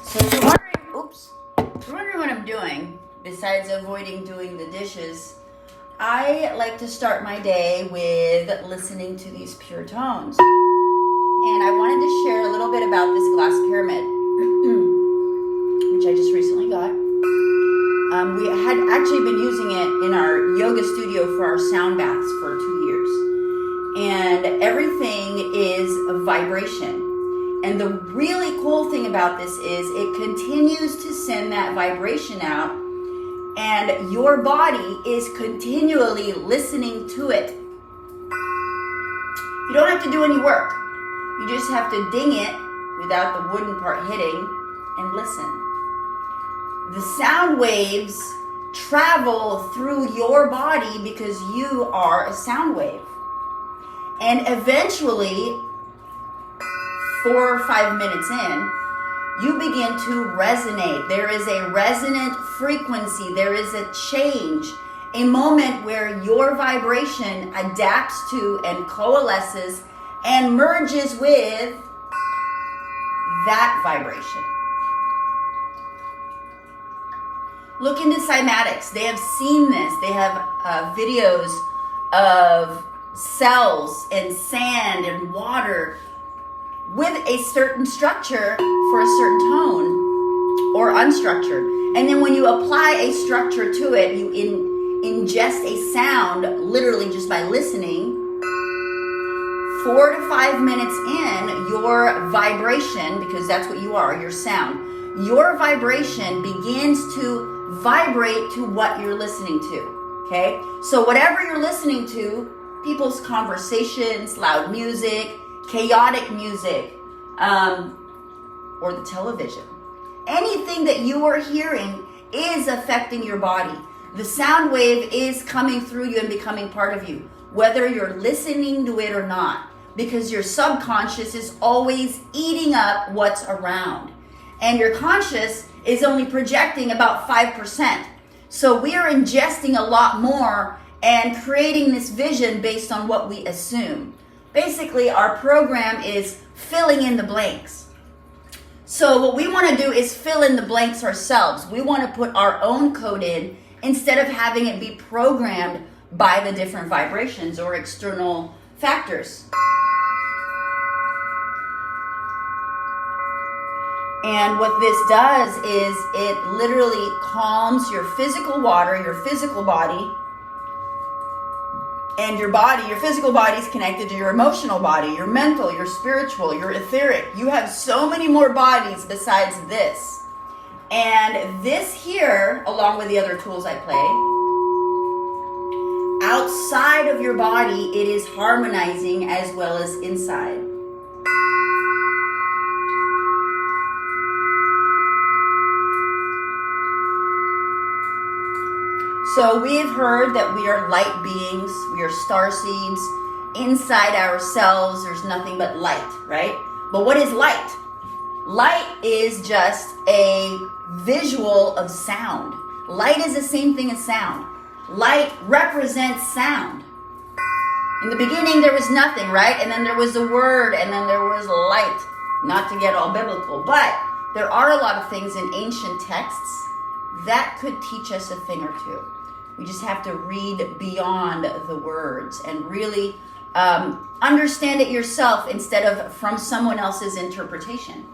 So if you're wondering what I'm doing, besides avoiding doing the dishes, I like to start my day with listening to these pure tones. And I wanted to share a little bit about this glass pyramid, which I just recently got. We had actually been using it in our yoga studio for our sound baths for 2 years. And everything is a vibration. And the really cool thing about this is it continues to send that vibration out, and your body is continually listening to it. You don't have to do any work. You just have to ding it without the wooden part hitting and listen. The sound waves travel through your body because you are a sound wave. And eventually, 4 or 5 minutes in, you begin to resonate. There is a resonant frequency. There is a change, a moment where your vibration adapts to and coalesces and merges with that vibration. Look into cymatics. They have seen this. They have videos of cells and sand and water with a certain structure for a certain tone or unstructured. And then when you apply a structure to it, you ingest a sound literally just by listening. 4 to 5 minutes in, your vibration, because that's what you are, your sound, your vibration begins to vibrate to what you're listening to, okay? So whatever you're listening to, people's conversations, loud music, chaotic music, or the television. Anything that you are hearing is affecting your body. The sound wave is coming through you and becoming part of you, whether you're listening to it or not, because your subconscious is always eating up what's around. And your conscious is only projecting about 5%. So we are ingesting a lot more and creating this vision based on what we assume. Basically, our program is filling in the blanks. So what we want to do is fill in the blanks ourselves. We want to put our own code in instead of having it be programmed by the different vibrations or external factors. And what this does is it literally calms your physical water, your physical body, and your body, your physical body is connected to your emotional body, your mental, your spiritual, your etheric. You have so many more bodies besides this. And this here, along with the other tools I play, outside of your body, it is harmonizing as well as inside. So we have heard that we are light beings, we are star seeds. Inside ourselves, there's nothing but light, right? But what is light? Light is just a visual of sound. Light is the same thing as sound. Light represents sound. In the beginning, there was nothing, right? And then there was the word, and then there was light. Not to get all biblical, but there are a lot of things in ancient texts that could teach us a thing or two. We just have to read beyond the words and really understand it yourself instead of from someone else's interpretation.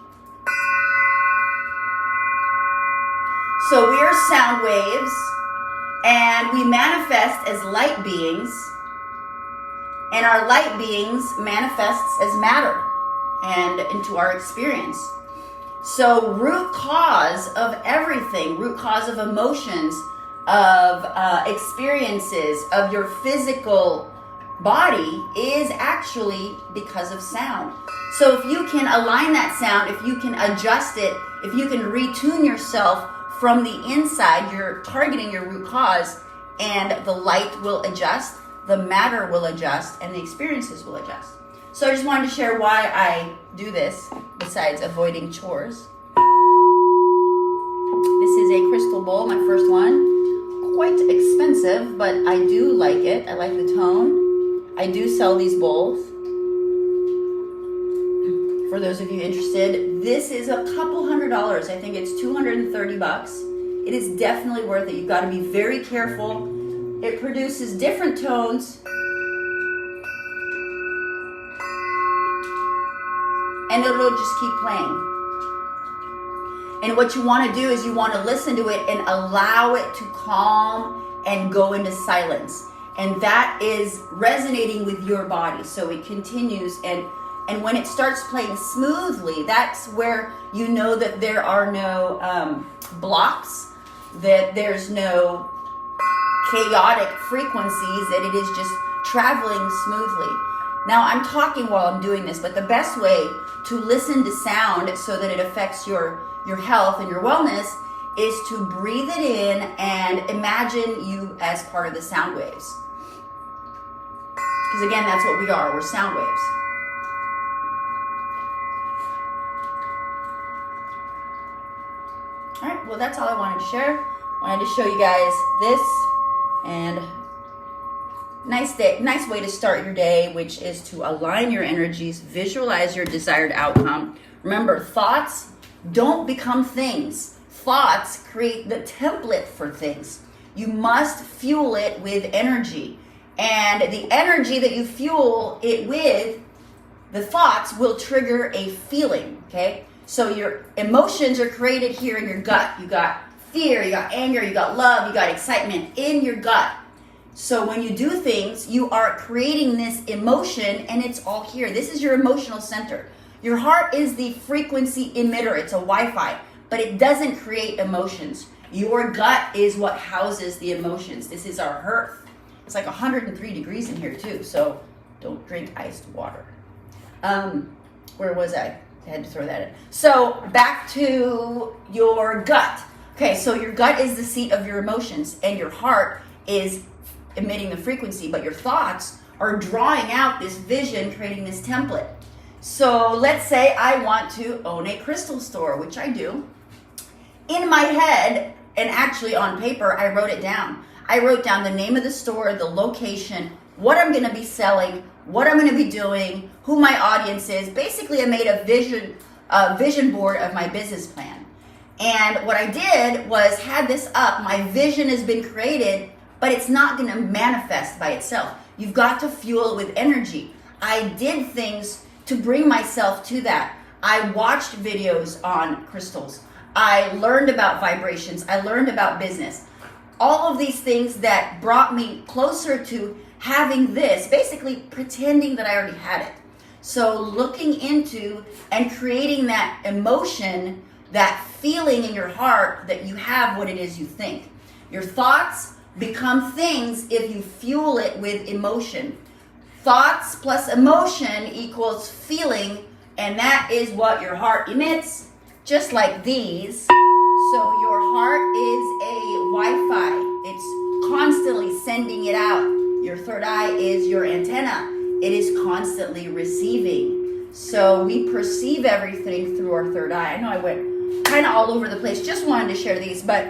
So we are sound waves, and we manifest as light beings, and our light beings manifests as matter and into our experience. So root cause of everything, root cause of emotions, of experiences, of your physical body is actually because of sound. So if you can align that sound, if you can adjust it, if you can retune yourself from the inside, you're targeting your root cause, and the light will adjust, the matter will adjust, and the experiences will adjust. So I just wanted to share why I do this, besides avoiding chores. This is a crystal bowl, my first one. Quite expensive, but I do like it. I like the tone. I do sell these bowls. For for those of you interested. This is a couple $100. I think it's $230. It is definitely worth it. You've got to be very careful. It produces different tones. And it'll just keep playing. And what you want to do is you want to listen to it and allow it to calm and go into silence. And that is resonating with your body. So it continues, and when it starts playing smoothly, that's where you know that there are no blocks, that there's no chaotic frequencies, that it is just traveling smoothly. Now I'm talking while I'm doing this, but the best way to listen to sound so that it affects your health and your wellness is to breathe it in and imagine you as part of the sound waves. Because again, that's what we are. We're sound waves. All right, well, that's all I wanted to share. I wanted to show you guys this, and nice way to start your day, which is to align your energies, visualize your desired outcome. Remember, thoughts don't become things. Thoughts create the template for things. You must fuel it with energy. And the energy that you fuel it with, the thoughts will trigger a feeling, okay? So your emotions are created here in your gut. You got fear, you got anger, you got love, you got excitement in your gut. So when you do things, you are creating this emotion, and it's all here. This is your emotional center. Your heart is the frequency emitter. It's a Wi-Fi, but it doesn't create emotions. Your gut is what houses the emotions. This is our hearth. It's like 103 degrees in here too, so don't drink iced water. Where was I? I had to throw that in. So back to your gut. Okay, so your gut is the seat of your emotions, and your heart is emitting the frequency, but your thoughts are drawing out this vision, creating this template. So let's say I want to own a crystal store, which I do. In my head, and actually on paper, I wrote it down. I wrote down the name of the store, the location, what I'm going to be selling, what I'm going to be doing, who my audience is. Basically, I made a vision board of my business plan. And what I did was had this up. My vision has been created, but it's not going to manifest by itself. You've got to fuel it with energy. I did things to bring myself to that. I watched videos on crystals. I learned about vibrations. I learned about business. All of these things that brought me closer to having this, basically pretending that I already had it. So looking into and creating that emotion, that feeling in your heart that you have what it is you think. Your thoughts become things if you fuel it with emotion. Thoughts plus emotion equals feeling, and that is what your heart emits, just like these. So your heart is a Wi-Fi. It's constantly sending it out. Your third eye is your antenna. It is constantly receiving. So we perceive everything through our third eye. I know I went kind of all over the place. Just wanted to share these, but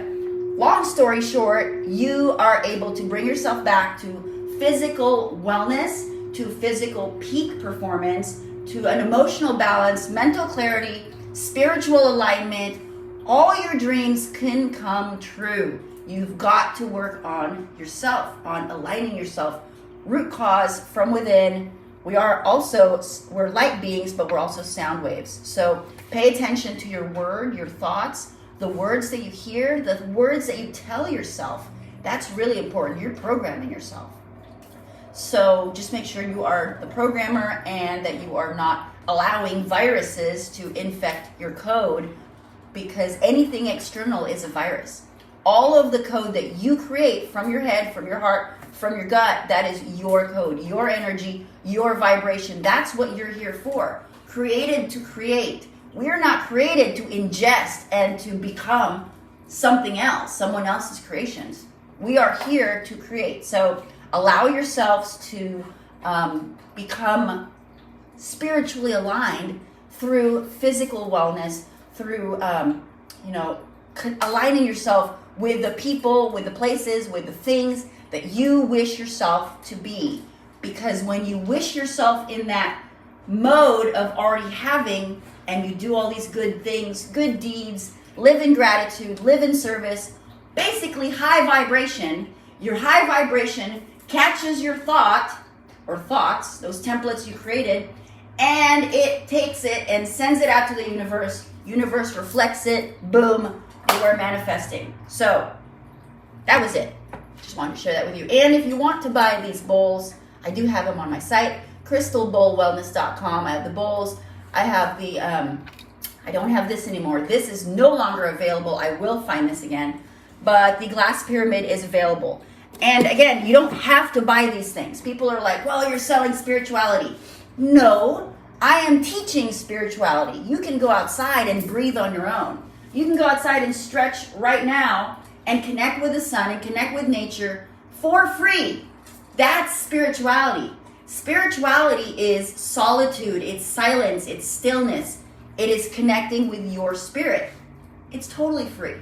long story short, you are able to bring yourself back to physical wellness, to physical peak performance, to an emotional balance, mental clarity, spiritual alignment. All your dreams can come true. You've got to work on yourself, on aligning yourself. Root cause from within. We're light beings, but we're also sound waves. So pay attention to your word, your thoughts, the words that you hear, the words that you tell yourself. That's really important. You're programming yourself. So just make sure you are the programmer and that you are not allowing viruses to infect your code, because anything external is a virus. All of the code that you create from your head, from your heart, from your gut, that is your code, your energy, your vibration. That's what you're here for. Created to create. We're not created to ingest and to become something else, someone else's creations. We are here to create. So allow yourselves to become spiritually aligned through physical wellness, through aligning yourself with the people, with the places, with the things that you wish yourself to be. Because when you wish yourself in that mode of already having, and you do all these good things, good deeds, live in gratitude, live in service, basically high vibration. Your high vibration catches your thought or thoughts, those templates you created, and it takes it and sends it out to the universe. Universe reflects it. Boom, you are manifesting. So that was it. Just wanted to share that with you. And if you want to buy these bowls, I do have them on my site, crystalbowlwellness.com. I have the bowls. I have the, I don't have this anymore. This is no longer available. I will find this again. But the glass pyramid is available. And again, you don't have to buy these things. People are like, well, you're selling spirituality. No, I am teaching spirituality. You can go outside and breathe on your own. You can go outside and stretch right now and connect with the sun and connect with nature for free. That's spirituality. Spirituality is solitude, it's silence, it's stillness. It is connecting with your spirit. It's totally free.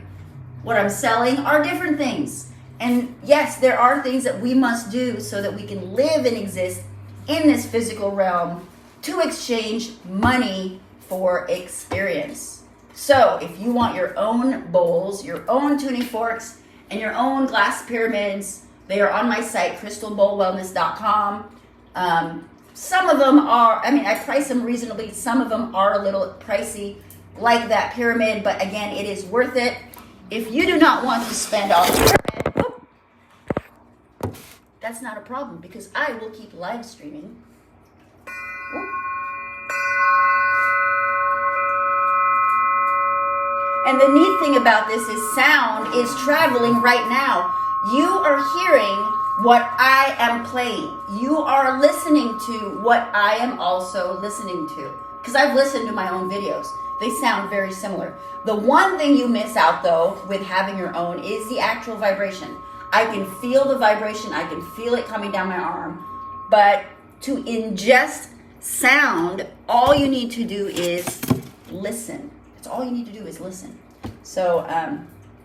What I'm selling are different things. And yes, there are things that we must do so that we can live and exist in this physical realm to exchange money for experience. So if you want your own bowls, your own tuning forks, and your own glass pyramids, they are on my site, crystalbowlwellness.com. Some of them are, I price them reasonably. Some of them are a little pricey, like that pyramid, but again, it is worth it. If you do not want to spend all the pyramid, that's not a problem because I will keep live streaming. And the neat thing about this is sound is traveling right now. You are hearing what I am playing. You are listening to what I am also listening to. Because I've listened to my own videos. They sound very similar. The one thing you miss out though with having your own is the actual vibration. I can feel the vibration. I can feel it coming down my arm. But to ingest sound, all you need to do is listen. That's all you need to do is listen. So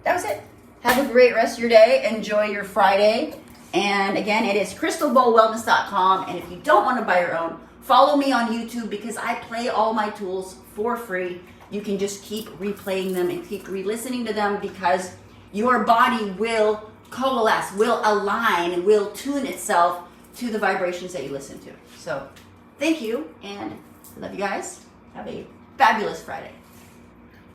that was it. Have a great rest of your day. Enjoy your Friday. And again, it is crystalbowlwellness.com. And if you don't want to buy your own, follow me on YouTube because I play all my tools for free. You can just keep replaying them and keep re-listening to them because your body will coalesce, will align, will tune itself to the vibrations that you listen to. So thank you and I love you guys. Have a fabulous Friday.